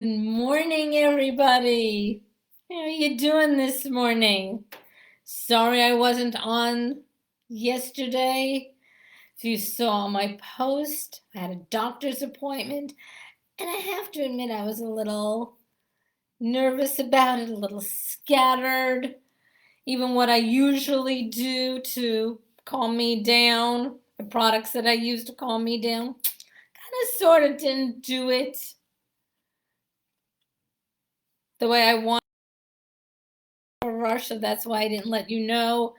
Good morning, everybody. How are you doing this morning? Sorry I wasn't on yesterday. If you saw my post, I had a doctor's appointment, and I have to admit I was a little nervous about it, a little scattered. Even what I usually do to calm me down, the products that I use to calm me down, kind of sort of didn't do it the way I want. Rush, so that's why I didn't let you know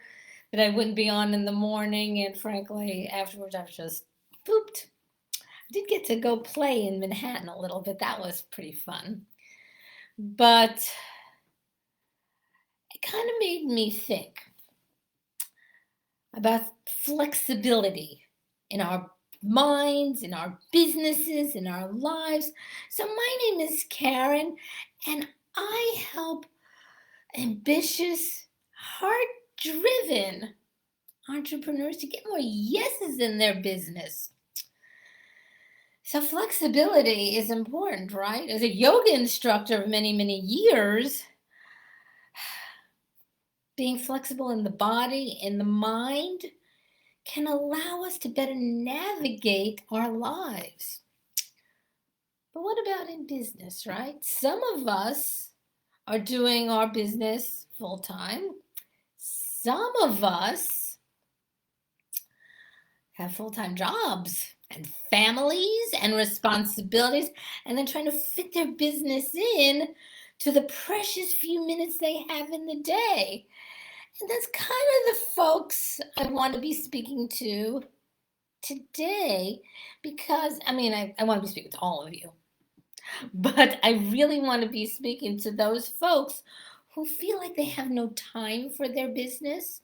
that I wouldn't be on in the morning. And frankly, afterwards, I was just pooped. I did get to go play in Manhattan a little bit. That was pretty fun. But it kind of made me think about flexibility in our minds, in our businesses, in our lives. So, my name is Karen, and I help ambitious, heart driven entrepreneurs to get more yeses in their business. So flexibility is important, right? As a yoga instructor of many, many years, being flexible in the body, in the mind, can allow us to better navigate our lives. But what about in business, right? Some of us are doing our business full time. Some of us have full-time jobs and families and responsibilities, and then trying to fit their business in to the precious few minutes they have in the day. And that's kind of the folks I want to be speaking to today, because I want to be speaking to all of you, but I really want to be speaking to those folks who feel like they have no time for their business,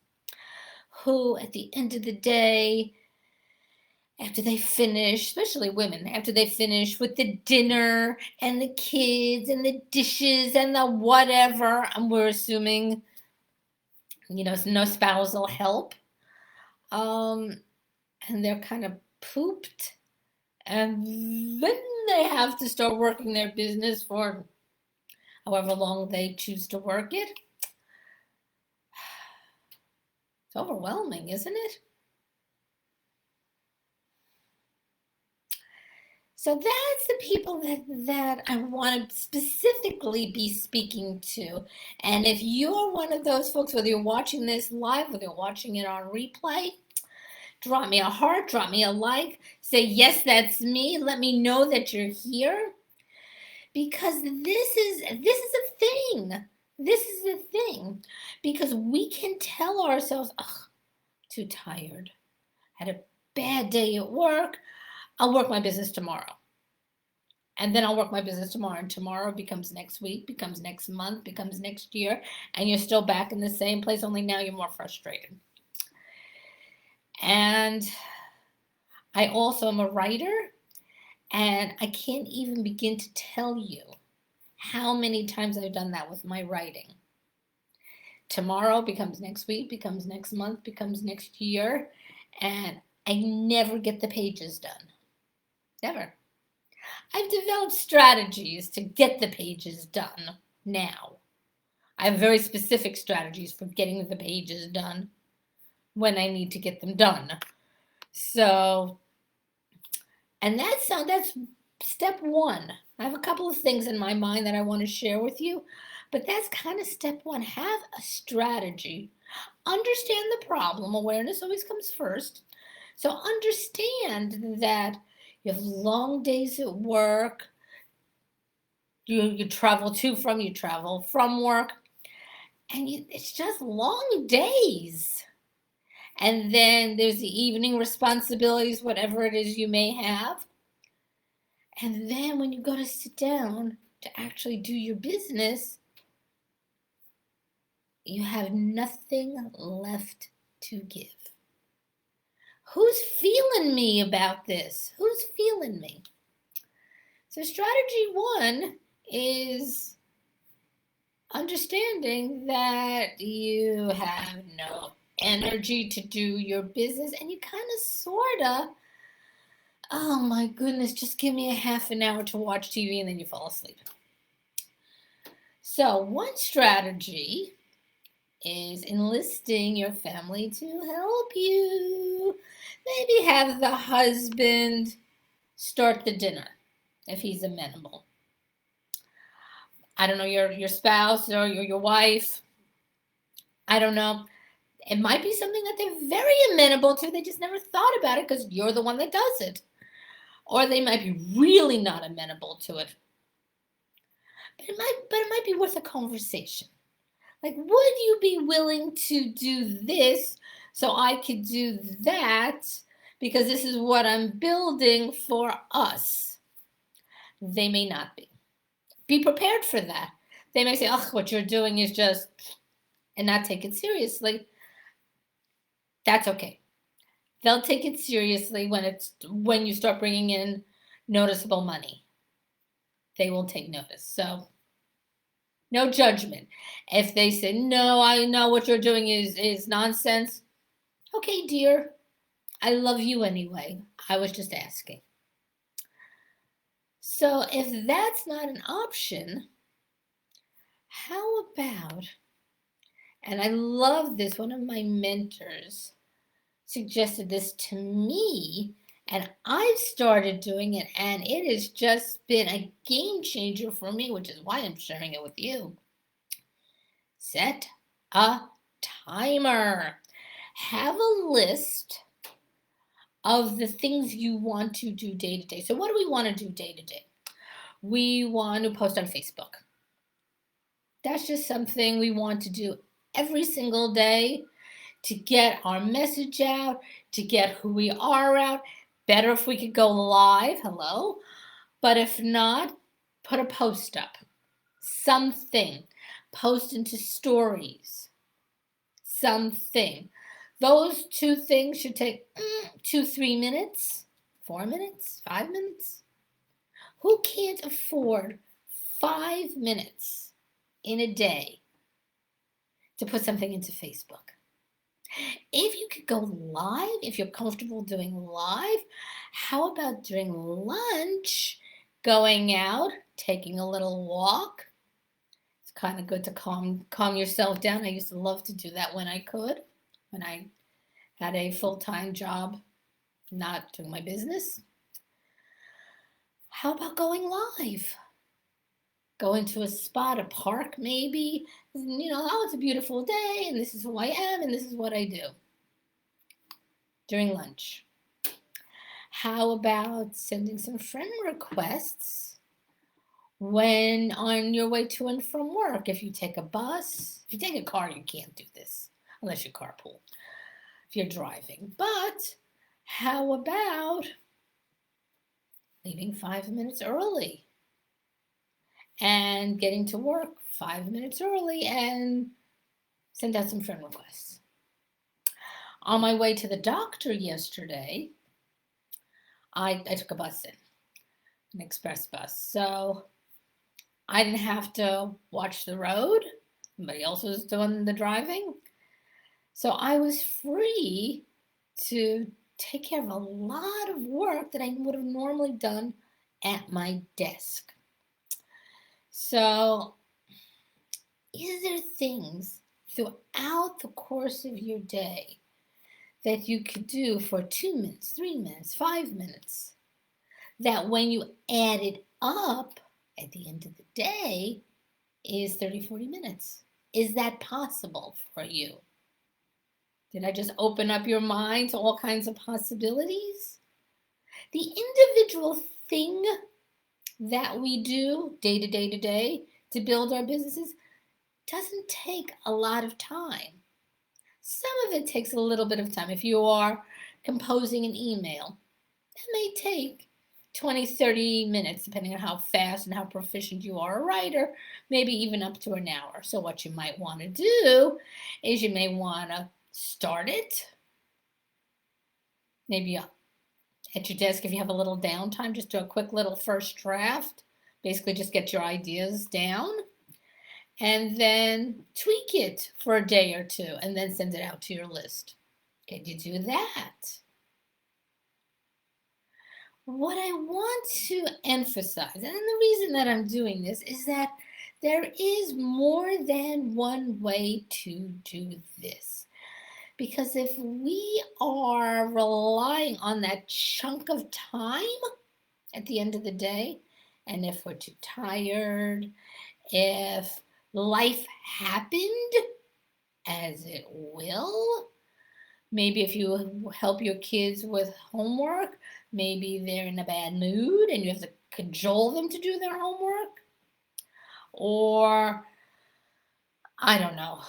who at the end of the day, after they finish, especially women, after they finish with the dinner and the kids and the dishes and the whatever, and we're assuming, no spousal help, um, and they're kind of pooped, and then they have to start working their business for however long they choose to work it. It's overwhelming, isn't it? So that's the people that I want to specifically be speaking to. And if you're one of those folks, whether you're watching this live, whether you're watching it on replay, drop me a heart, drop me a like, say, yes, that's me. Let me know that you're here. Because this is a thing. This is a thing. Because we can tell ourselves, ugh, too tired. Had a bad day at work. I'll work my business tomorrow. And then I'll work my business tomorrow, and tomorrow becomes next week, becomes next month, becomes next year, and you're still back in the same place, only now you're more frustrated. And I also am a writer, and I can't even begin to tell you how many times I've done that with my writing. Tomorrow becomes next week, becomes next month, becomes next year, and I never get the pages done. Never. I've developed strategies to get the pages done now. I have very specific strategies for getting the pages done when I need to get them done. So, and that's step one. I have a couple of things in my mind that I want to share with you, but that's kind of step one. Have a strategy. Understand the problem. Awareness always comes first. So understand that you have long days at work. You travel you travel from work, and it's just long days. And then there's the evening responsibilities, whatever it is you may have. And then when you go to sit down to actually do your business, you have nothing left to give. Who's feeling me about this? Who's feeling me? So, strategy one is understanding that you have no energy to do your business, and you kind of sort of, oh my goodness, just give me a half an hour to watch TV, and then you fall asleep. So one strategy is enlisting your family to help you. Maybe have the husband start the dinner if he's amenable. I don't know, your spouse or your wife. I don't know. It might be something that they're very amenable to. They just never thought about it because you're the one that does it. Or they might be really not amenable to it. But it might be worth a conversation. Like, would you be willing to do this so I could do that because this is what I'm building for us? They may not be. Be prepared for that. They may say, oh, what you're doing is just, and not take it seriously. That's okay. They'll take it seriously when you start bringing in noticeable money. They will take notice. So no judgment. If they say, no, I know what you're doing is nonsense. Okay, dear, I love you anyway. I was just asking. So if that's not an option, how about, and I love this, one of my mentors suggested this to me, and I've started doing it, and it has just been a game changer for me, which is why I'm sharing it with you. Set a timer. Have a list of the things you want to do day to day. So what do we want to do day to day? We want to post on Facebook. That's just something we want to do every single day to get our message out, to get who we are out. Better if we could go live, hello. But if not, put a post up. Something. Post into stories. Something. Those two things should take 2-3 minutes, 4 minutes, 5 minutes. Who can't afford 5 minutes in a day to put something into Facebook? If you could go live, if you're comfortable doing live, how about during lunch, going out, taking a little walk? It's kind of good to calm yourself down. I used to love to do that when I could, when I had a full-time job, not doing my business. How about going live? Going to a spot, a park maybe, oh, it's a beautiful day and this is who I am and this is what I do during lunch. How about sending some friend requests when on your way to and from work? If you take a bus, if you take a car, you can't do this unless you carpool, if you're driving. But how about leaving 5 minutes early and getting to work 5 minutes early and send out some friend requests? On my way to the doctor yesterday, I took a bus in, an express bus. So I didn't have to watch the road. Somebody else was doing the driving. So I was free to take care of a lot of work that I would have normally done at my desk. So, is there things throughout the course of your day that you could do for 2 minutes, 3 minutes, 5 minutes, that when you add it up at the end of the day is 30, 40 minutes? Is that possible for you? Did I just open up your mind to all kinds of possibilities? The individual thing that we do day to day to build our businesses doesn't take a lot of time. Some of it takes a little bit of time. If you are composing an email, that may take 20, 30 minutes, depending on how fast and how proficient you are a writer, maybe even up to an hour. So what you might want to do is you may want to start it, maybe at your desk if you have a little downtime, just do a quick little first draft. Basically just get your ideas down and then tweak it for a day or two and then send it out to your list. Can you do that? What I want to emphasize, and the reason that I'm doing this, is that There is more than one way to do this. Because if we are relying on that chunk of time at the end of the day, and if we're too tired, if life happened, as it will, maybe if you help your kids with homework, maybe they're in a bad mood and you have to cajole them to do their homework. Or, I don't know,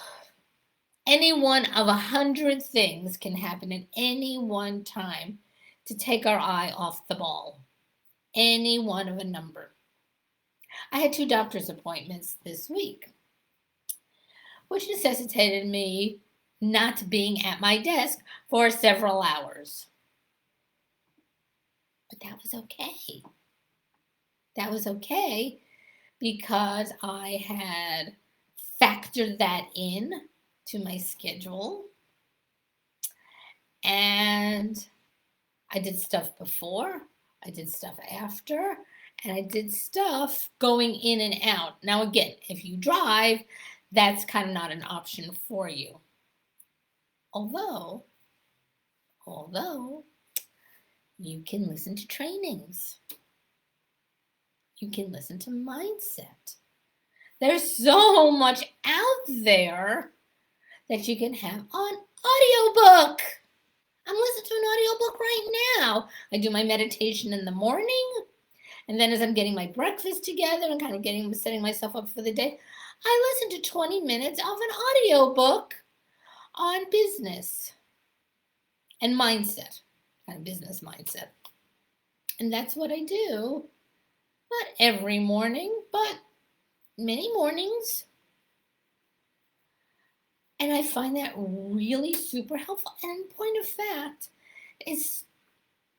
any one of 100 things can happen at any one time to take our eye off the ball. Any one of a number. I had 2 doctor's appointments this week, which necessitated me not being at my desk for several hours. But that was okay. That was okay because I had factored that in to my schedule, and I did stuff before, I did stuff after, and I did stuff going in and out. Now again, if you drive, that's kind of not an option for you. Although you can listen to trainings. You can listen to mindset. There's so much out there that you can have on audiobook. I'm listening to an audiobook right now. I do my meditation in the morning, and then as I'm getting my breakfast together and kind of setting myself up for the day, I listen to 20 minutes of an audiobook on business and mindset, kind of business mindset. And that's what I do. Not every morning, but many mornings. And I find that really super helpful. And in point of fact, it's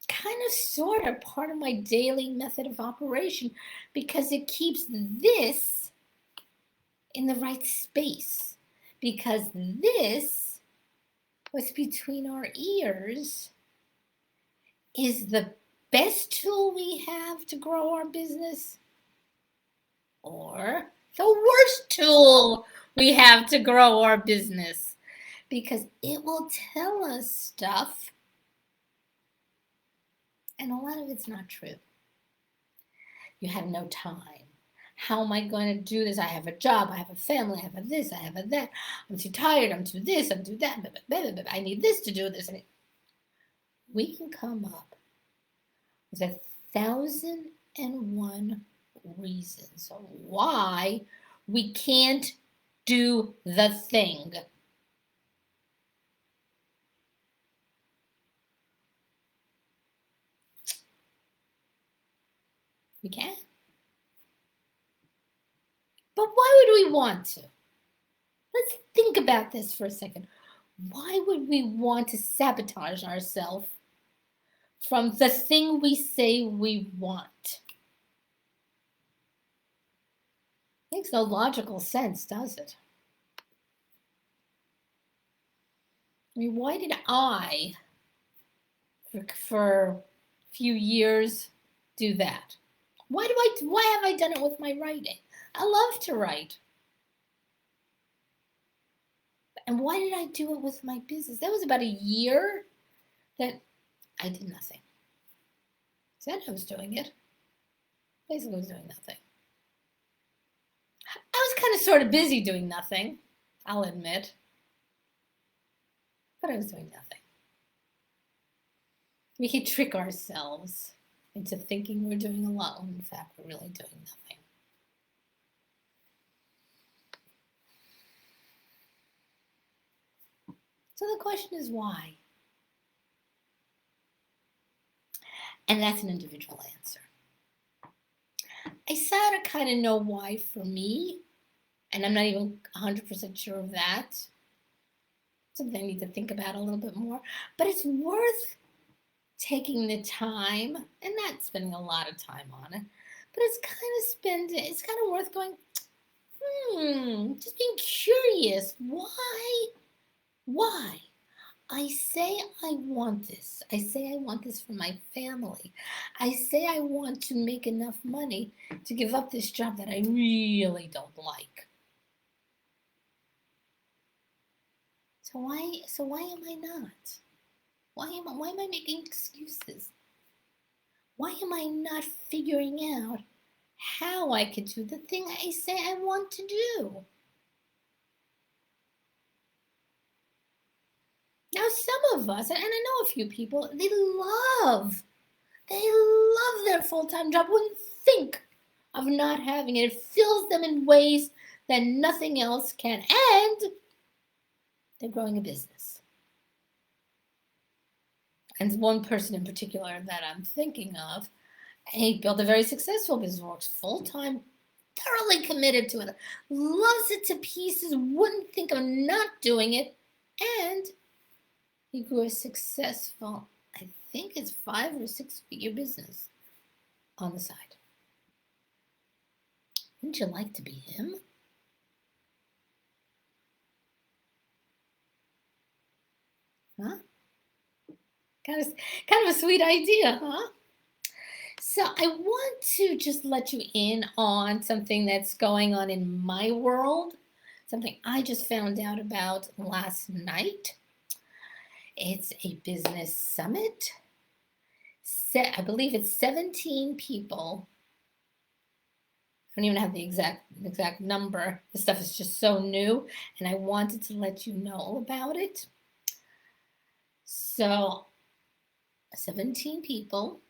kind of sort of part of my daily method of operation because it keeps this in the right space. Because this, what's between our ears, is the best tool we have to grow our business or the worst tool we have to grow our business, because it will tell us stuff and a lot of it's not true. You have no time. How am I going to do this? I have a job, I have a family, I have a this, I have a that. I'm too tired, I'm too this, I'm too that. I need this to do this. We can come up with 1,001 reasons why we can't do the thing. We can. But why would we want to? Let's think about this for a second. Why would we want to sabotage ourselves from the thing we say we want? Makes no logical sense, does it? I mean, why did I, for a few years, do that? Why have I done it with my writing? I love to write. And why did I do it with my business? That was about a year that I did nothing. Said I was doing it. Basically, I was doing nothing. I was kind of sort of busy doing nothing, I'll admit. But I was doing nothing. We can trick ourselves into thinking we're doing a lot when in fact we're really doing nothing. So the question is why? And that's an individual answer. I sort of kind of know why for me, and I'm not even 100% sure of that. Something I need to think about a little bit more. But it's worth taking the time and not spending a lot of time on it. But it's kind of worth going, just being curious. Why? I say I want this. I say I want this for my family. I say I want to make enough money to give up this job that I really don't like. So why am I not? Why am I making excuses? Why am I not figuring out how I could do the thing I say I want to do? Now, some of us, and I know a few people, they love their full-time job, wouldn't think of not having it. It fills them in ways that nothing else can, and they're growing a business. And one person in particular that I'm thinking of, he built a very successful business, works full-time, thoroughly committed to it, loves it to pieces, wouldn't think of not doing it, and he grew a successful, I think it's 5 or 6 figure business on the side. Wouldn't you like to be him? Huh? Kind of a sweet idea, huh? So I want to just let you in on something that's going on in my world, something I just found out about last night. It's a business summit. I believe it's 17 people. I don't even have the exact number. This stuff is just so new, and I wanted to let you know about it. So 17 people,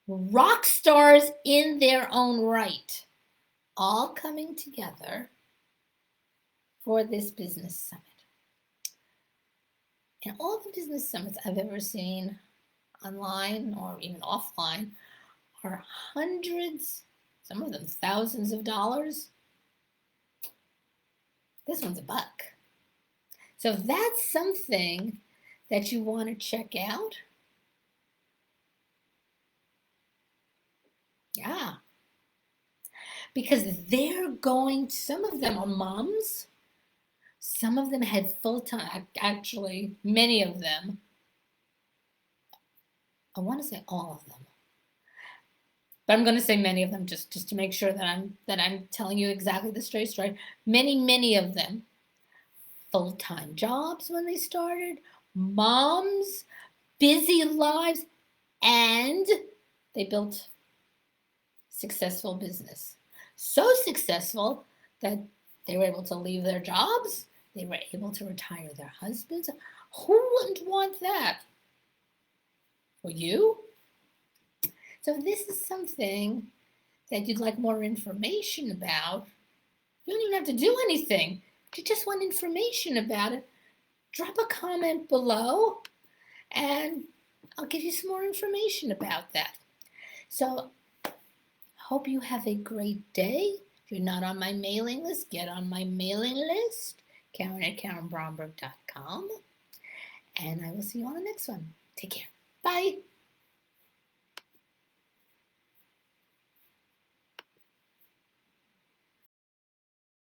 rock stars in their own right, all coming together for this business summit. And all the business summits I've ever seen online or even offline are hundreds, some of them thousands of dollars. This one's $1. So if that's something that you want to check out, yeah. Because some of them are moms, some of them had full-time, actually, many of them, I want to say all of them, but I'm going to say many of them just to make sure that I'm telling you exactly the straight story. Many of them, full-time jobs when they started, moms, busy lives, and they built successful business. So successful that they were able to leave their jobs. They were able to retire their husbands. Who wouldn't want that? Well, you? So if this is something that you'd like more information about, you don't even have to do anything. If you just want information about it, drop a comment below and I'll give you some more information about that. So hope you have a great day. If you're not on my mailing list, get on my mailing list, Karen@KarenBromberg.com. And I will see you on the next one. Take care. Bye.